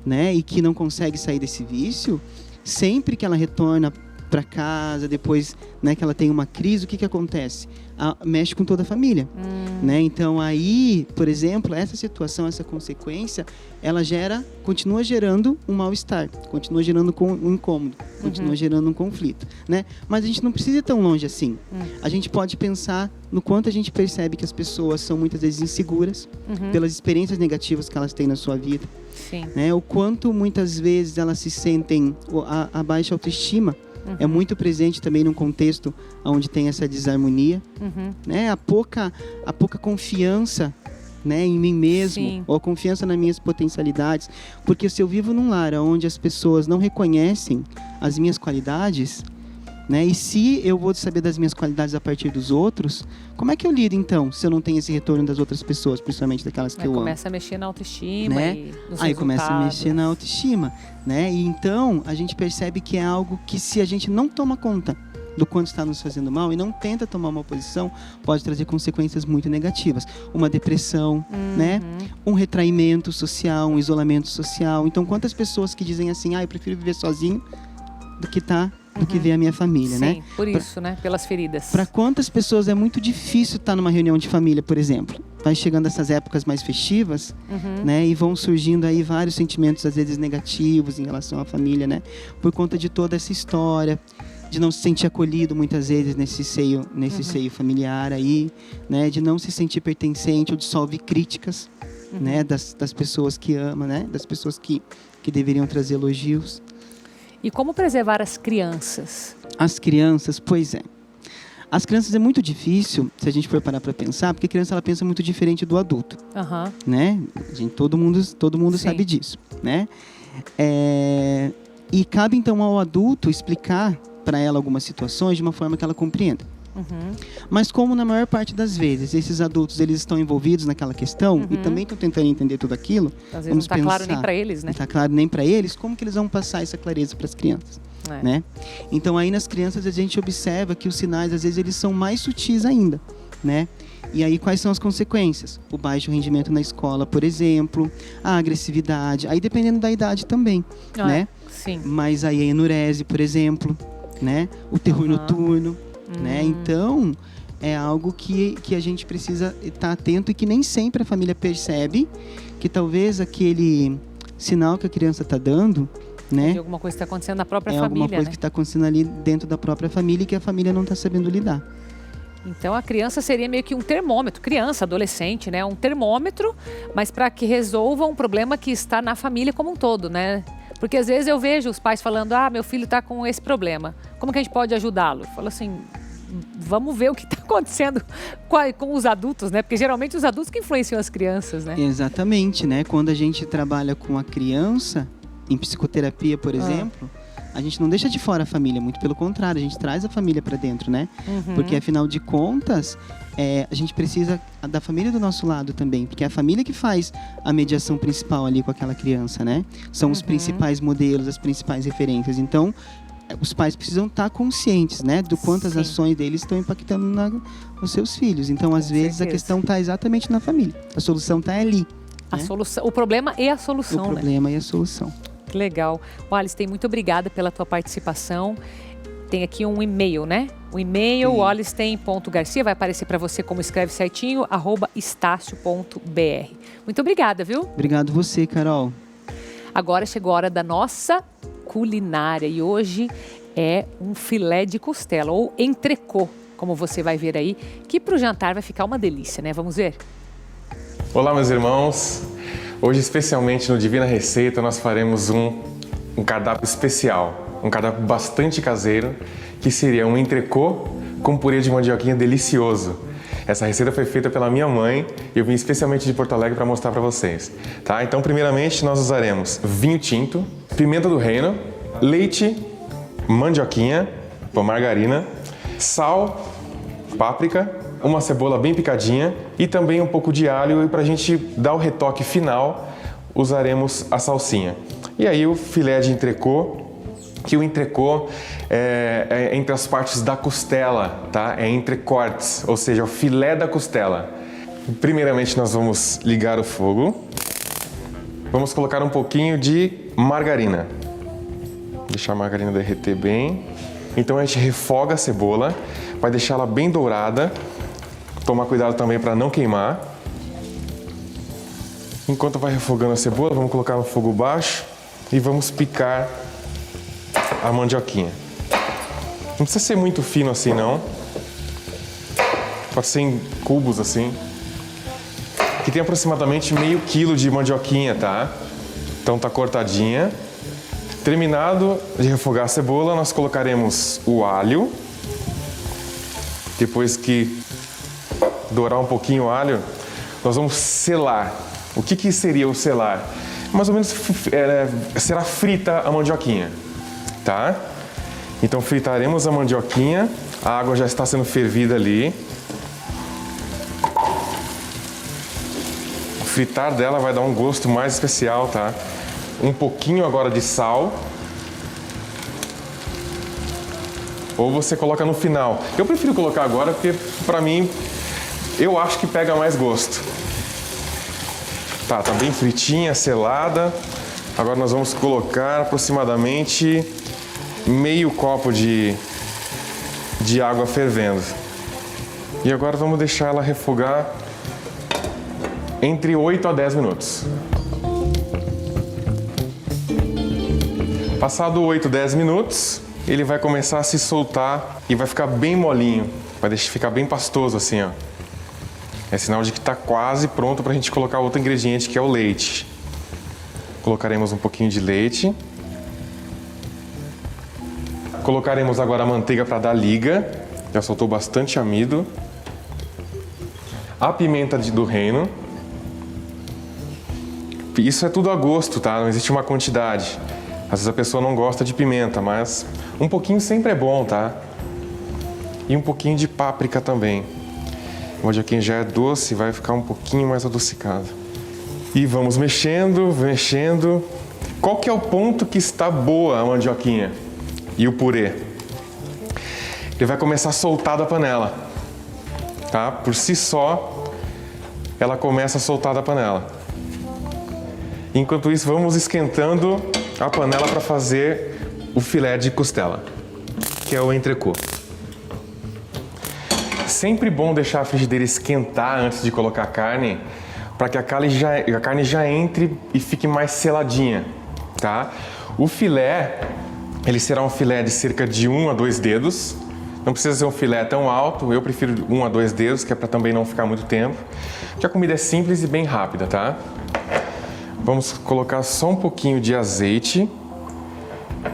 [SPEAKER 16] né, e que não consegue sair desse vício, sempre que ela retorna para casa, depois, né, que ela tem uma crise, o que acontece? Mexe com toda a família, né? Então aí, por exemplo, essa situação, essa consequência, ela continua gerando um mal-estar, continua gerando um incômodo, continua gerando um conflito, né? Mas a gente não precisa ir tão longe assim. A gente pode pensar no quanto a gente percebe que as pessoas são muitas vezes inseguras pelas experiências negativas que elas têm na sua vida, né? O quanto muitas vezes elas se sentem a baixa autoestima, É muito presente também num contexto onde tem essa desarmonia, né? A pouca confiança, né, em mim mesmo,
[SPEAKER 1] Sim.
[SPEAKER 16] ou a confiança nas minhas potencialidades. Porque se eu vivo num lar onde as pessoas não reconhecem as minhas qualidades, né, e se eu vou saber das minhas qualidades a partir dos outros, como é que eu lido então, se eu não tenho esse retorno das outras pessoas, principalmente daquelas que eu amo?
[SPEAKER 1] Começa a mexer na autoestima,
[SPEAKER 16] Né?
[SPEAKER 1] e nos
[SPEAKER 16] Aí começa a
[SPEAKER 1] resultados.
[SPEAKER 16] mexer na autoestima, né? E então a gente percebe que é algo que, se a gente não toma conta do quanto está nos fazendo mal e não tenta tomar uma posição, pode trazer consequências muito negativas. Uma depressão, né? Um retraimento social, um isolamento social. Então, quantas pessoas que dizem assim, eu prefiro viver sozinho do que ver a minha família,
[SPEAKER 1] Sim,
[SPEAKER 16] né?
[SPEAKER 1] por isso, né? Pelas feridas.
[SPEAKER 16] Para quantas pessoas é muito difícil estar numa reunião de família, por exemplo. Vai chegando essas épocas mais festivas, né? E vão surgindo aí vários sentimentos, às vezes negativos, em relação à família, né? Por conta de toda essa história, de não se sentir acolhido muitas vezes nesse seio familiar aí, né? De não se sentir pertencente ou de só ouvir críticas, né? Das pessoas que ama, né? Das pessoas que deveriam trazer elogios.
[SPEAKER 1] E como preservar as crianças?
[SPEAKER 16] As crianças, pois é. As crianças é muito difícil, se a gente for parar para pensar, porque a criança ela pensa muito diferente do adulto, né? Todo mundo sabe disso, né? E cabe então ao adulto explicar para ela algumas situações de uma forma que ela compreenda. Mas como na maior parte das vezes esses adultos eles estão envolvidos naquela questão e também estão tentando entender tudo aquilo,
[SPEAKER 1] Às vezes
[SPEAKER 16] vamos
[SPEAKER 1] não está claro nem para eles, né?
[SPEAKER 16] Não está claro nem para eles, como que eles vão passar essa clareza para as crianças, né? Então aí nas crianças a gente observa que os sinais às vezes eles são mais sutis ainda, né? E aí quais são as consequências? O baixo rendimento na escola, por exemplo, a agressividade, aí dependendo da idade também, né?
[SPEAKER 1] Sim.
[SPEAKER 16] Mas aí a enurese, por exemplo, né? O terror noturno, né? Então, é algo que a gente precisa estar atento e que nem sempre a família percebe que talvez aquele sinal que a criança está dando, né?
[SPEAKER 1] De alguma coisa que está acontecendo na própria
[SPEAKER 16] é
[SPEAKER 1] família,
[SPEAKER 16] alguma coisa que está acontecendo ali dentro da própria família e que a família não está sabendo lidar.
[SPEAKER 1] Então a criança seria meio que um termômetro, criança, adolescente, né? Um termômetro, mas para que resolva um problema que está na família como um todo, né? Porque às vezes eu vejo os pais falando, meu filho está com esse problema, como que a gente pode ajudá-lo? Eu falo assim, vamos ver o que está acontecendo com os adultos, né? Porque geralmente os adultos que influenciam as crianças, né?
[SPEAKER 16] Exatamente, né? Quando a gente trabalha com a criança, em psicoterapia, por exemplo, a gente não deixa de fora a família, muito pelo contrário, a gente traz a família para dentro, né? Porque afinal de contas, a gente precisa da família do nosso lado também, porque é a família que faz a mediação principal ali com aquela criança, né? São os principais modelos, as principais referências. Então, os pais precisam estar conscientes, né, do quanto as ações deles estão impactando nos seus filhos. Então, às vezes, a questão está exatamente na família. A solução está ali.
[SPEAKER 1] A solução, o problema e a solução,
[SPEAKER 16] né? O problema e a solução.
[SPEAKER 1] Que legal. Alice, muito obrigada pela tua participação. Tem aqui um e-mail, né? O e-mail, olisten.garcia, vai aparecer para você como escreve certinho, @estacio.br. Muito obrigada, viu?
[SPEAKER 16] Obrigado você, Carol.
[SPEAKER 1] Agora chegou a hora da nossa culinária e hoje é um filé de costela, ou entrecô, como você vai ver aí, que para o jantar vai ficar uma delícia, né? Vamos ver?
[SPEAKER 17] Olá, meus irmãos. Hoje, especialmente no Divina Receita, nós faremos um cardápio especial, um cardápio bastante caseiro, que seria um entrecô com purê de mandioquinha delicioso. Essa receita foi feita pela minha mãe e eu vim especialmente de Porto Alegre para mostrar para vocês. Tá? Então, primeiramente, nós usaremos vinho tinto, pimenta do reino, leite, mandioquinha, margarina, sal, páprica, uma cebola bem picadinha e também um pouco de alho, e para a gente dar o retoque final, usaremos a salsinha. E aí o filé de entrecô, que o entrecô é entre as partes da costela, tá? É entrecortes, ou seja, o filé da costela. Primeiramente nós vamos ligar o fogo, vamos colocar um pouquinho de margarina, deixar a margarina derreter bem. Então a gente refoga a cebola, vai deixá-la bem dourada. Tomar cuidado também para não queimar. Enquanto vai refogando a cebola, vamos colocar no fogo baixo e vamos picar a mandioquinha. Não precisa ser muito fino assim, não. Pode ser em cubos assim. Que tem aproximadamente meio quilo de mandioquinha, tá? Então tá cortadinha. Terminado de refogar a cebola, nós colocaremos o alho. Depois que dourar um pouquinho o alho, nós vamos selar. O que seria o selar? Mais ou menos será frita a mandioquinha, tá? Então fritaremos a mandioquinha, a água já está sendo fervida ali. O fritar dela vai dar um gosto mais especial, tá? Um pouquinho agora de sal. Ou você coloca no final. Eu prefiro colocar agora porque, pra mim, eu acho que pega mais gosto. Tá bem fritinha, selada. Agora nós vamos colocar aproximadamente meio copo de água fervendo. E agora vamos deixar ela refogar entre 8 a 10 minutos. Passado 8, 10 minutos, ele vai começar a se soltar e vai ficar bem molinho. Vai ficar bem pastoso assim, ó. É sinal de que está quase pronto para a gente colocar outro ingrediente, que é o leite. Colocaremos um pouquinho de leite. Colocaremos agora a manteiga para dar liga. Já soltou bastante amido. A pimenta do reino. Isso é tudo a gosto, tá? Não existe uma quantidade. Às vezes a pessoa não gosta de pimenta, mas um pouquinho sempre é bom, tá? E um pouquinho de páprica também. O mandioquinha já é doce, vai ficar um pouquinho mais adocicado. E vamos mexendo, mexendo. Qual que é o ponto que está boa a mandioquinha e o purê? Ele vai começar a soltar da panela, tá? Por si só, ela começa a soltar da panela. Enquanto isso, vamos esquentando a panela para fazer o filé de costela, que é o entrecô. Sempre bom deixar a frigideira esquentar antes de colocar a carne, para que a carne já entre e fique mais seladinha, tá? O filé, ele será um filé de cerca de 1 a 2 dedos. Não precisa ser um filé tão alto, eu prefiro 1 a 2 dedos, que é para também não ficar muito tempo. Porque a comida é simples e bem rápida, tá? Vamos colocar só um pouquinho de azeite.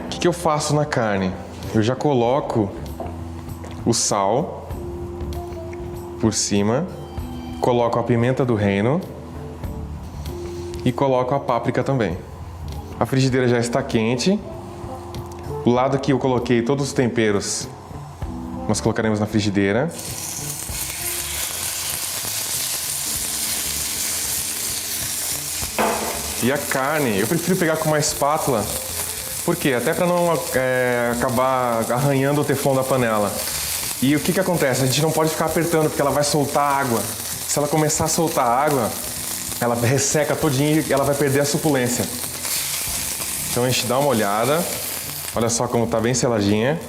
[SPEAKER 17] O que eu faço na carne? Eu já coloco o sal por cima, coloco a pimenta do reino e coloco a páprica também. A frigideira já está quente. O lado que eu coloquei todos os temperos, nós colocaremos na frigideira. E a carne, eu prefiro pegar com uma espátula. Por quê? Até para não acabar arranhando o teflon da panela. E o que acontece? A gente não pode ficar apertando, porque ela vai soltar água. Se ela começar a soltar água, ela resseca todinha e ela vai perder a suculência. Então a gente dá uma olhada. Olha só como está bem seladinha.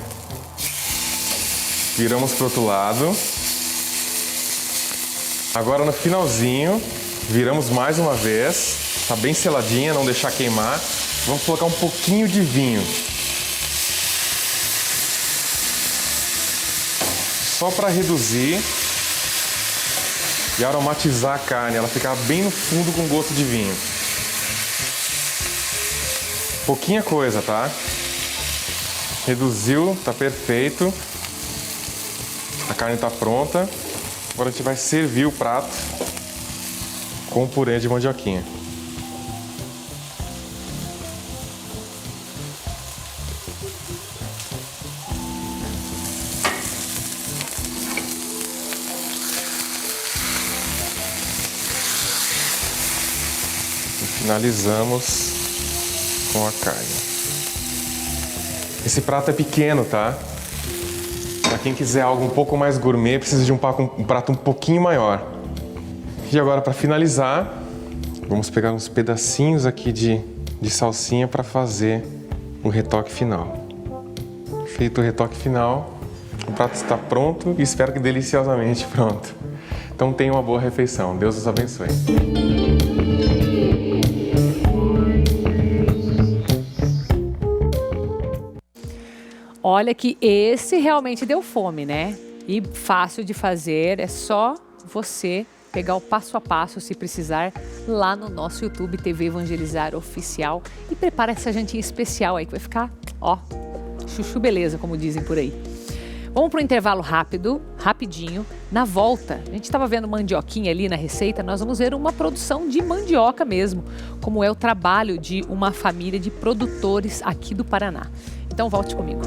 [SPEAKER 17] Viramos para o outro lado. Agora no finalzinho, viramos mais uma vez. Está bem seladinha, não deixar queimar. Vamos colocar um pouquinho de vinho. Só para reduzir e aromatizar a carne, ela ficar bem no fundo com gosto de vinho. Pouquinha coisa, tá? Reduziu, tá perfeito. A carne tá pronta. Agora a gente vai servir o prato com o purê de mandioquinha. Finalizamos com a carne. Esse prato é pequeno, tá? Para quem quiser algo um pouco mais gourmet, precisa de um prato um pouquinho maior. E agora, para finalizar, vamos pegar uns pedacinhos aqui de salsinha para fazer o retoque final. Feito o retoque final, o prato está pronto e espero que deliciosamente pronto. Então tenha uma boa refeição. Deus os abençoe.
[SPEAKER 1] Olha que esse realmente deu fome, né? E fácil de fazer, é só você pegar o passo a passo, se precisar, lá no nosso YouTube TV Evangelizar Oficial. E prepara essa jantinha especial aí que vai ficar, ó, chuchu beleza, como dizem por aí. Vamos para um intervalo rápido, rapidinho. Na volta, a gente estava vendo mandioquinha ali na receita, nós vamos ver uma produção de mandioca mesmo, como é o trabalho de uma família de produtores aqui do Paraná. Então volte comigo.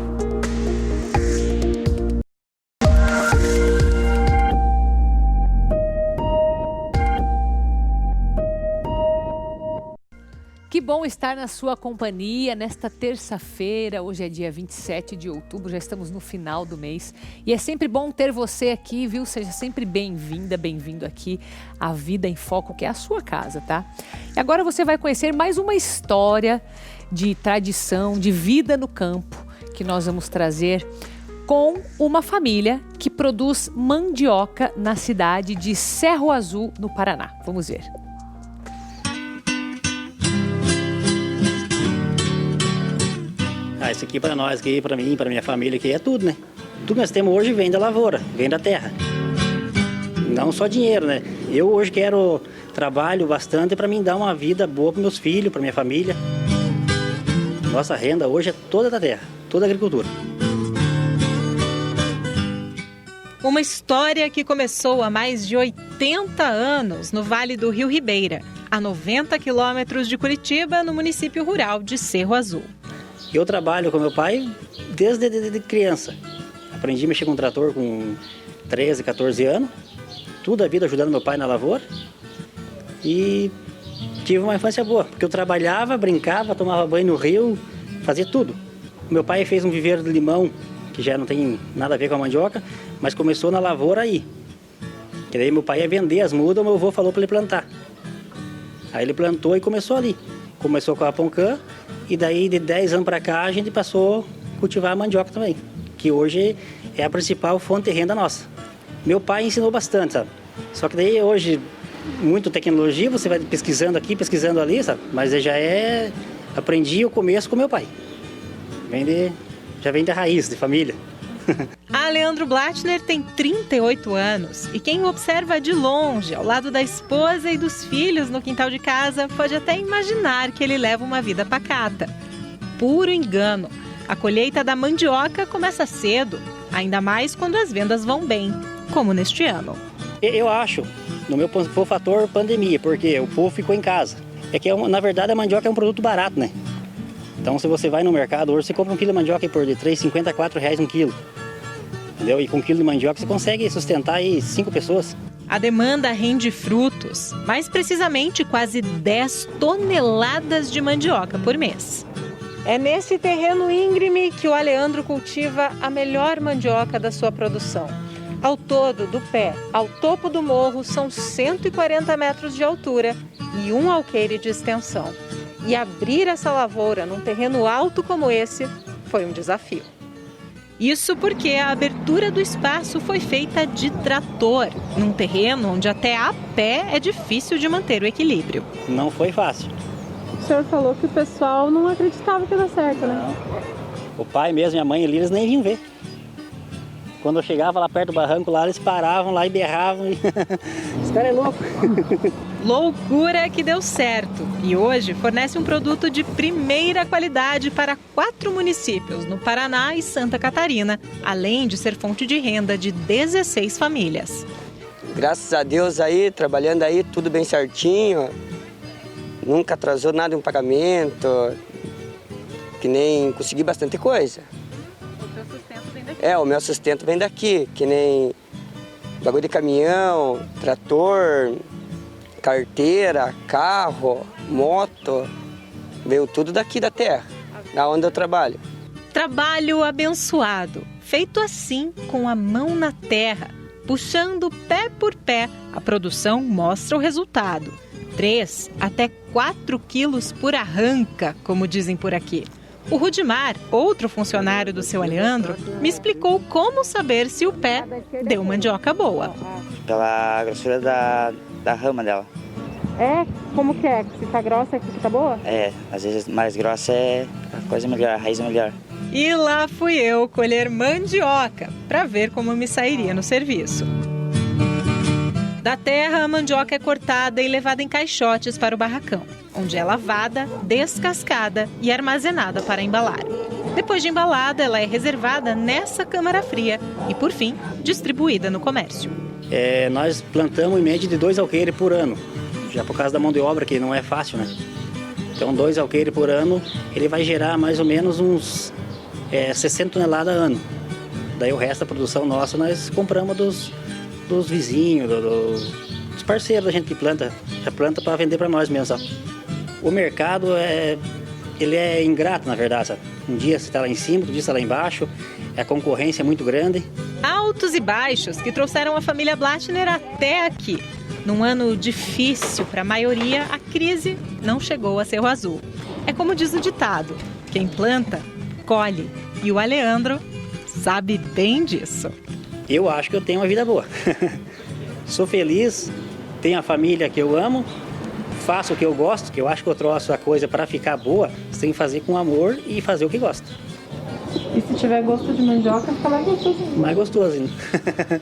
[SPEAKER 1] Que bom estar na sua companhia nesta terça-feira. Hoje é dia 27 de outubro, já estamos no final do mês. E é sempre bom ter você aqui, viu? Seja sempre bem-vinda, bem-vindo aqui à Vida em Foco, que é a sua casa, tá? E agora você vai conhecer mais uma história de tradição, de vida no campo, que nós vamos trazer com uma família que produz mandioca na cidade de Cerro Azul, no Paraná. Vamos ver.
[SPEAKER 18] Isso aqui para nós, aqui para mim, para minha família, aqui é tudo, né? Tudo que nós temos hoje vem da lavoura, vem da terra. Não só dinheiro, né? Eu hoje trabalho bastante para mim dar uma vida boa para meus filhos, para minha família. Nossa renda hoje é toda da terra, toda a agricultura.
[SPEAKER 19] Uma história que começou há mais de 80 anos no Vale do Rio Ribeira, a 90 quilômetros de Curitiba, no município rural de Cerro Azul.
[SPEAKER 18] Eu trabalho com meu pai desde criança. Aprendi a mexer com trator com 13, 14 anos. Toda a vida ajudando meu pai na lavoura. E tive uma infância boa, porque eu trabalhava, brincava, tomava banho no rio, fazia tudo. Meu pai fez um viveiro de limão, que já não tem nada a ver com a mandioca, mas começou na lavoura aí. Que daí meu pai ia vender as mudas, meu avô falou para ele plantar. Aí ele plantou e começou ali. Começou com a poncã. E daí, de 10 anos para cá, a gente passou a cultivar a mandioca também, que hoje é a principal fonte de renda nossa. Meu pai ensinou bastante, sabe? Só que daí, hoje, muito tecnologia, você vai pesquisando aqui, pesquisando ali, sabe? Mas aprendi o começo com meu pai. Já vem da raiz, de família.
[SPEAKER 19] A Leandro Blattner tem 38 anos e quem o observa de longe, ao lado da esposa e dos filhos no quintal de casa, pode até imaginar que ele leva uma vida pacata. Puro engano. A colheita da mandioca começa cedo, ainda mais quando as vendas vão bem, como neste ano.
[SPEAKER 18] Eu acho, no meu foi o fator pandemia, porque o povo ficou em casa. É que, na verdade, a mandioca é um produto barato, né? Então, se você vai no mercado, hoje você compra um quilo de mandioca por de R$3,50 a R$4 um quilo. Entendeu? E com um quilo de mandioca você consegue sustentar aí 5 pessoas.
[SPEAKER 19] A demanda rende frutos, mais precisamente quase 10 toneladas de mandioca por mês. É nesse terreno íngreme que o Aleandro cultiva a melhor mandioca da sua produção. Ao todo, do pé ao topo do morro, são 140 metros de altura e um alqueire de extensão. E abrir essa lavoura num terreno alto como esse foi um desafio. Isso porque a abertura do espaço foi feita de trator, num terreno onde até a pé é difícil de manter o equilíbrio.
[SPEAKER 18] Não foi fácil.
[SPEAKER 20] O senhor falou que o pessoal não acreditava que ia dar certo, né?
[SPEAKER 18] O pai mesmo e a mãe ali, eles nem vinham ver. Quando eu chegava lá perto do barranco, lá eles paravam lá e berravam. Esse cara é louco.
[SPEAKER 19] Loucura que deu certo. E hoje fornece um produto de primeira qualidade para 4 municípios no Paraná e Santa Catarina, além de ser fonte de renda de 16 famílias.
[SPEAKER 21] Graças a Deus aí, trabalhando aí, tudo bem certinho. Nunca atrasou nada em um pagamento. Que nem consegui bastante coisa. O meu sustento vem daqui, que nem bagulho de caminhão, trator, carteira, carro, moto, veio tudo daqui da terra, da onde eu trabalho.
[SPEAKER 19] Trabalho abençoado, feito assim, com a mão na terra, puxando pé por pé, a produção mostra o resultado. 3 até 4 quilos por arranca, como dizem por aqui. O Rudimar, outro funcionário do seu Aleandro, me explicou como saber se o pé deu mandioca boa.
[SPEAKER 21] Pela grossura da rama dela.
[SPEAKER 20] É? Como que é? Se tá grossa, que tá boa?
[SPEAKER 21] Às vezes mais grossa é a coisa melhor, a raiz é melhor.
[SPEAKER 19] E lá fui eu colher mandioca para ver como me sairia no serviço. Da terra, a mandioca é cortada e levada em caixotes para o barracão, onde é lavada, descascada e armazenada para embalar. Depois de embalada, ela é reservada nessa câmara fria e, por fim, distribuída no comércio.
[SPEAKER 18] Nós plantamos em média de 2 alqueires por ano, já por causa da mão de obra, que não é fácil, né? Então 2 alqueires por ano, ele vai gerar mais ou menos uns 60 toneladas ano. Daí o resto da produção nossa nós compramos dos vizinhos, dos parceiros da gente que planta, já planta para vender para nós mesmo, sabe? O mercado ele é ingrato, na verdade, sabe? Um dia você está lá em cima, outro dia você está lá embaixo, a concorrência é muito grande.
[SPEAKER 19] Altos e baixos que trouxeram a família Blattner até aqui. Num ano difícil para a maioria, a crise não chegou a Cerro Azul. É como diz o ditado, quem planta, colhe. E o Aleandro sabe bem disso.
[SPEAKER 18] Eu acho que eu tenho uma vida boa. Sou feliz, tenho a família que eu amo, faço o que eu gosto, que eu acho que eu trouxe a coisa para ficar boa, você tem que fazer com amor e fazer o que gosta.
[SPEAKER 20] E se tiver gosto de mandioca, fica mais gostoso.
[SPEAKER 18] Mais gostoso ainda.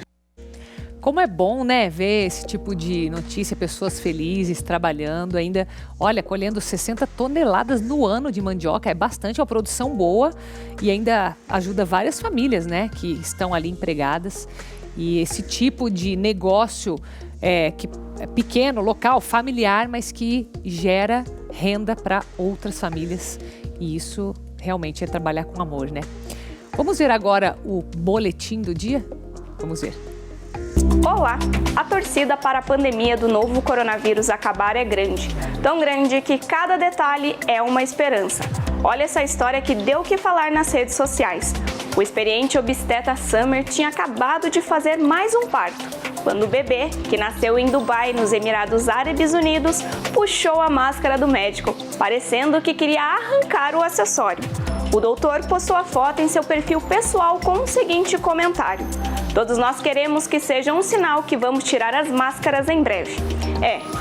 [SPEAKER 1] Como é bom, né, ver esse tipo de notícia, pessoas felizes, trabalhando ainda, olha, colhendo 60 toneladas no ano de mandioca, é bastante, uma produção boa e ainda ajuda várias famílias, né, que estão ali empregadas. E esse tipo de negócio que é pequeno, local, familiar, mas que gera renda para outras famílias. E isso realmente é trabalhar com amor, né? Vamos ver agora o boletim do dia? Vamos ver.
[SPEAKER 2] Olá! A torcida para a pandemia do novo coronavírus acabar é grande. Tão grande que cada detalhe é uma esperança. Olha essa história que deu o que falar nas redes sociais. O experiente obstetra Summer tinha acabado de fazer mais um parto, quando o bebê, que nasceu em Dubai, nos Emirados Árabes Unidos, puxou a máscara do médico, parecendo que queria arrancar o acessório. O doutor postou a foto em seu perfil pessoal com o seguinte comentário: todos nós queremos que seja um sinal que vamos tirar as máscaras em breve.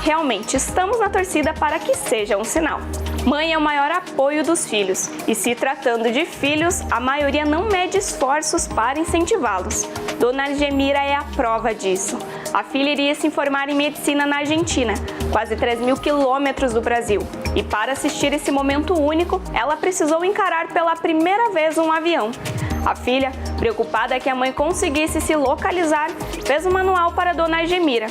[SPEAKER 2] Realmente estamos na torcida para que seja um sinal. Mãe é o maior apoio dos filhos e, se tratando de filhos, a maioria não mede esforços para incentivá-los. Dona Argemira é a prova disso. A filha iria se formar em medicina na Argentina, quase 3.000 quilômetros do Brasil. E para assistir esse momento único, ela precisou encarar pela primeira vez um avião. A filha, preocupada que a mãe conseguisse se localizar, fez um manual para Dona Argemira.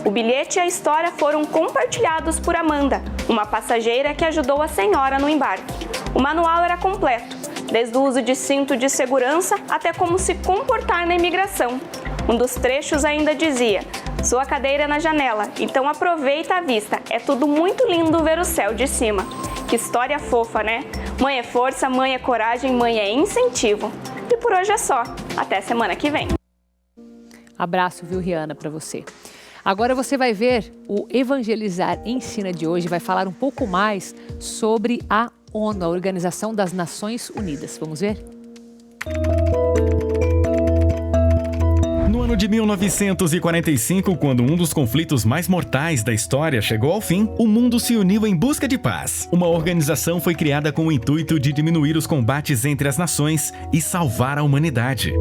[SPEAKER 2] O bilhete e a história foram compartilhados por Amanda, uma passageira que ajudou a senhora no embarque. O manual era completo, desde o uso de cinto de segurança até como se comportar na imigração. Um dos trechos ainda dizia: sua cadeira é na janela, então aproveita a vista, é tudo muito lindo ver o céu de cima. Que história fofa, né? Mãe é força, mãe é coragem, mãe é incentivo. E por hoje é só. Até semana que vem.
[SPEAKER 1] Abraço, viu, Rihanna, para você. Agora você vai ver o Evangelizar Ensina de hoje, vai falar um pouco mais sobre a ONU, a Organização das Nações Unidas. Vamos ver?
[SPEAKER 22] No ano de 1945, quando um dos conflitos mais mortais da história chegou ao fim, o mundo se uniu em busca de paz. Uma organização foi criada com o intuito de diminuir os combates entre as nações e salvar a humanidade.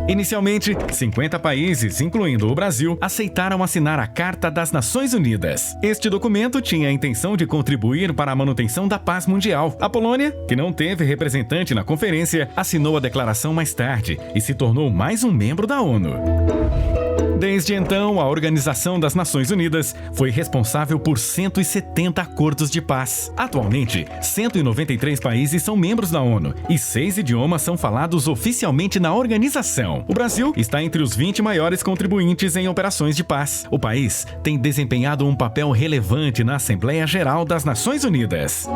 [SPEAKER 22] Inicialmente, 50 países, incluindo o Brasil, aceitaram assinar a Carta das Nações Unidas. Este documento tinha a intenção de contribuir para a manutenção da paz mundial. A Polônia, que não teve representante na conferência, assinou a declaração mais tarde e se tornou mais um membro da ONU. Desde então, a Organização das Nações Unidas foi responsável por 170 acordos de paz. Atualmente, 193 países são membros da ONU e 6 idiomas são falados oficialmente na organização. O Brasil está entre os 20 maiores contribuintes em operações de paz. O país tem desempenhado um papel relevante na Assembleia Geral das Nações Unidas.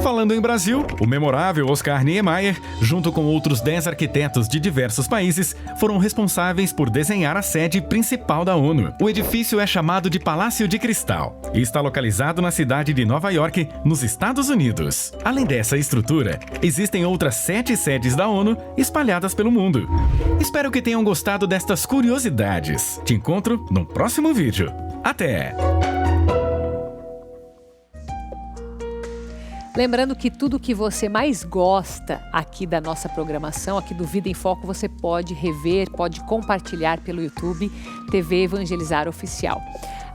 [SPEAKER 22] Falando em Brasil, o memorável Oscar Niemeyer, junto com outros 10 arquitetos de diversos países, foram responsáveis por desenhar a sede principal da ONU. O edifício é chamado de Palácio de Cristal e está localizado na cidade de Nova York, nos Estados Unidos. Além dessa estrutura, existem outras 7 sedes da ONU espalhadas pelo mundo. Espero que tenham gostado destas curiosidades. Te encontro no próximo vídeo. Até!
[SPEAKER 1] Lembrando que tudo que você mais gosta aqui da nossa programação, aqui do Vida em Foco, você pode rever, pode compartilhar pelo YouTube, TV Evangelizar Oficial.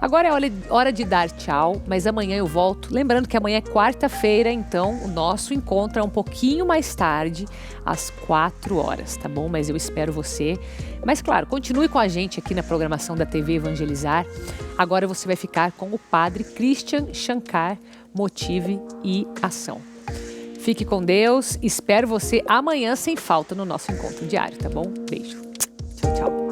[SPEAKER 1] Agora é hora de dar tchau, mas amanhã eu volto. Lembrando que amanhã é quarta-feira, então o nosso encontro é um pouquinho mais tarde, às 4 horas, tá bom? Mas eu espero você. Mas claro, continue com a gente aqui na programação da TV Evangelizar. Agora você vai ficar com o Padre Christian Shankar, Motive e Ação. Fique com Deus, espero você amanhã sem falta no nosso encontro diário, tá bom? Beijo. Tchau, tchau.